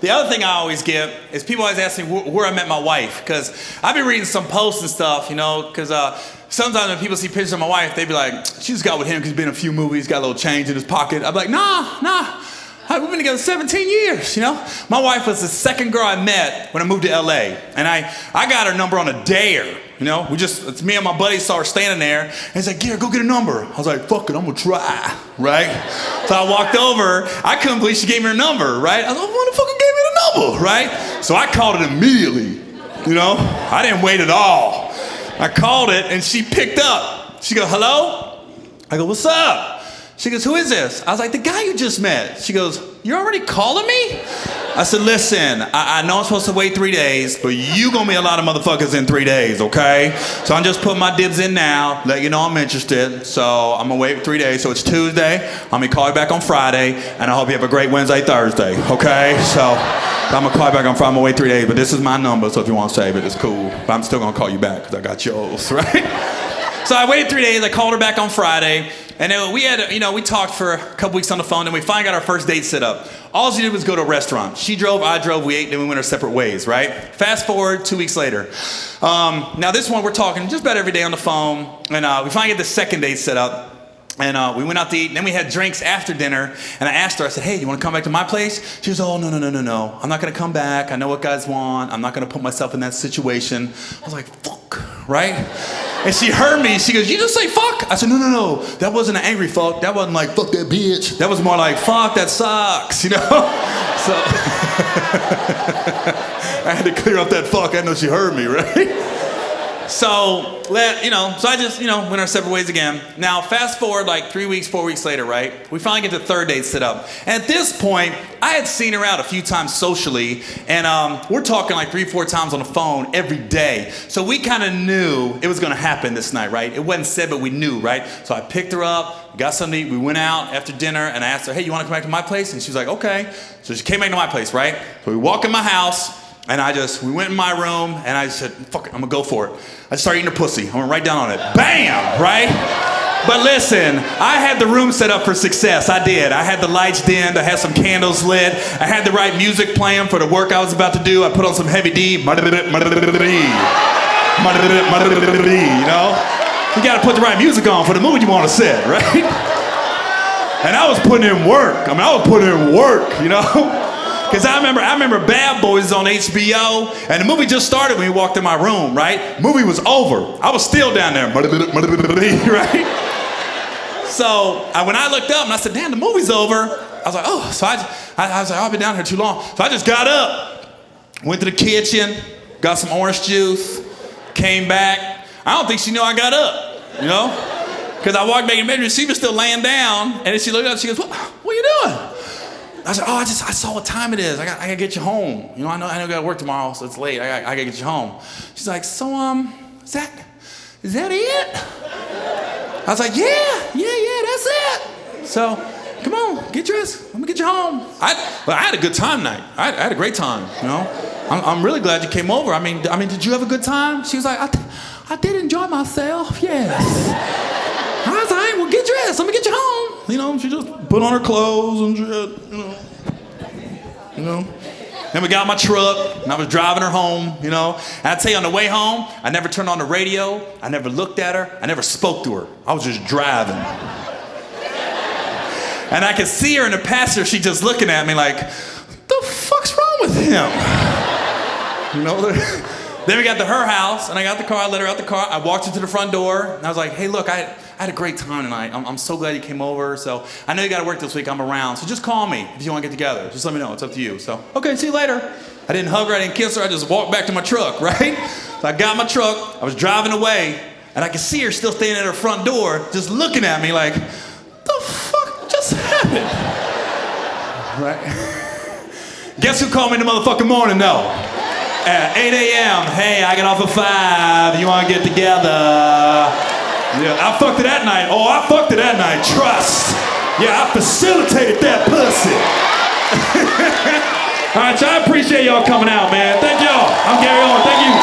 The other thing I always get is people always ask me where I met my wife, because I've been reading some posts and stuff, because sometimes when people see pictures of my wife, they be like, she just got with him because he's been in a few movies, got a little change in his pocket. I'm like, nah. We've been together 17 years, My wife was the second girl I met when I moved to LA, and I got her number on a dare, it's me and my buddy saw her standing there, and he's like, Gary, go get a number. I was like, fuck it, I'm gonna try, right? So I walked over, I couldn't believe she gave me her number, right? I was like, motherfucker gave me the number, right? So I called it immediately, I didn't wait at all. I called it, and she picked up. She goes, hello? I go, what's up? She goes, who is this? I was like, the guy you just met. She goes, you're already calling me? I said, listen, I know I'm supposed to wait 3 days, but you gonna meet a lot of motherfuckers in 3 days, okay? So I'm just putting my dibs in now, let you know I'm interested. So I'm gonna wait 3 days. So it's Tuesday. I'm gonna call you back on Friday, and I hope you have a great Wednesday, Thursday, okay? So I'm gonna call you back on Friday. I'm gonna wait 3 days, but this is my number, so if you wanna save it, it's cool. But I'm still gonna call you back, because I got yours, right? So I waited 3 days. I called her back on Friday. And then we had, we talked for a couple weeks on the phone, and we finally got our first date set up. All she did was go to a restaurant. She drove, I drove, we ate, then we went our separate ways, right? Fast forward 2 weeks later. Now this one, we're talking just about every day on the phone, and we finally get the second date set up. And we went out to eat, and then we had drinks after dinner, and I asked her, I said, hey, you want to come back to my place? She goes, oh, no. I'm not going to come back. I know what guys want. I'm not going to put myself in that situation. I was like, fuck, right? And she heard me. She goes, you just say fuck? I said, no. That wasn't an angry fuck. That wasn't like, fuck that bitch. That was more like, fuck, that sucks, So I had to clear up that fuck. I know she heard me, right? So I just, went our separate ways again. Now, fast forward like 3 weeks, 4 weeks later, right? We finally get the third date set up. And at this point, I had seen her out a few times socially, and we're talking like 3-4 times on the phone every day. So we kind of knew it was going to happen this night, right? It wasn't said, but we knew, right? So I picked her up, got something to eat. We went out after dinner, and I asked her, hey, you want to come back to my place? And she was like, okay. So she came back to my place, right? So we walk in my house, and we went in my room, and I said, fuck it, I'm gonna go for it. I just started eating her pussy. I went right down on it. Bam, right? But listen, I had the room set up for success. I did. I had the lights dimmed. I had some candles lit. I had the right music playing for the work I was about to do. I put on some heavy D. You gotta put the right music on for the mood you want to set, right? And I was putting in work. Because I remember Bad Boys on HBO, and the movie just started when we walked in my room, right? Movie was over. I was still down there, right? So when I looked up and I said, damn, the movie's over, I was like, oh, so I was like, I've been down here too long. So I just got up, went to the kitchen, got some orange juice, came back. I don't think she knew I got up, Because I walked back in the bedroom, she was still laying down, and then she looked up, she goes, what are you doing? I said, I saw what time it is. I gotta get you home. I know I gotta work tomorrow, so it's late. I gotta get you home. She's like, so is that it? I was like, yeah, that's it. So, come on, get dressed. Let me get you home. I had a good time tonight. I had a great time. I'm really glad you came over. I mean, did you have a good time? She was like, I did enjoy myself. Yes. I was like, well, get dressed. Let me get you home. She just put on her clothes and shit, Then we got my truck, and I was driving her home, And I tell you, on the way home, I never turned on the radio. I never looked at her. I never spoke to her. I was just driving. And I could see her in the passenger seat just looking at me like, the fuck's wrong with him? Then we got to her house, and I got the car, I let her out the car. I walked into the front door, and I was like, hey, look, I had a great time tonight. I'm so glad you came over. So I know you got to work this week. I'm around. So just call me if you want to get together. Just let me know. It's up to you. So, okay, see you later. I didn't hug her. I didn't kiss her. I just walked back to my truck, right? So I got my truck. I was driving away, and I could see her still standing at her front door, just looking at me like, the fuck just happened? Right? Guess who called me in the motherfucking morning, though? At 8 a.m. Hey, I get off at 5. You want to get together? Yeah, I fucked it that night. Oh, I fucked it that night. Trust. Yeah, I facilitated that pussy. All right, so I appreciate y'all coming out, man. Thank y'all. I'm Gary Owen. Thank you.